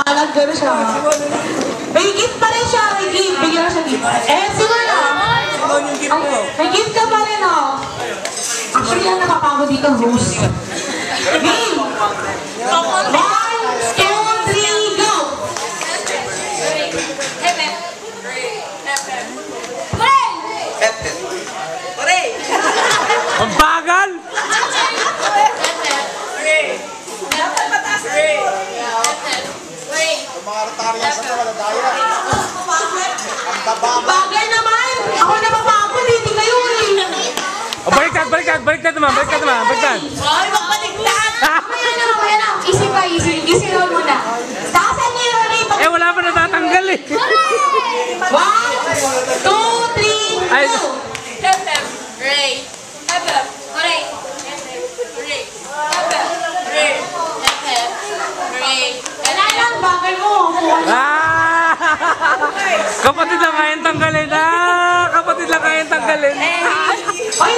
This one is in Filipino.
Alag ka na siya. May gift pa rin siya. May gift. Bigyan siya gift. Eh, siguro na. May gift ka pa rin, oh. Actually, lang nakapagod dito, host. Game! 1, 2, 3, go! Ang bagal! Bagay naman! Ako na mapapagod, hindi kayo eh. Baliktad naman. Ay, magpaligtad! Mamaya na. Easy roll muna. Taasan niyo yung rin. Wala pa natatanggal eh. 1, 2, 3, go! Bagay mo. Kapatid lang kayang tanggalin. Kapatid lang kayang tanggalin. Oy,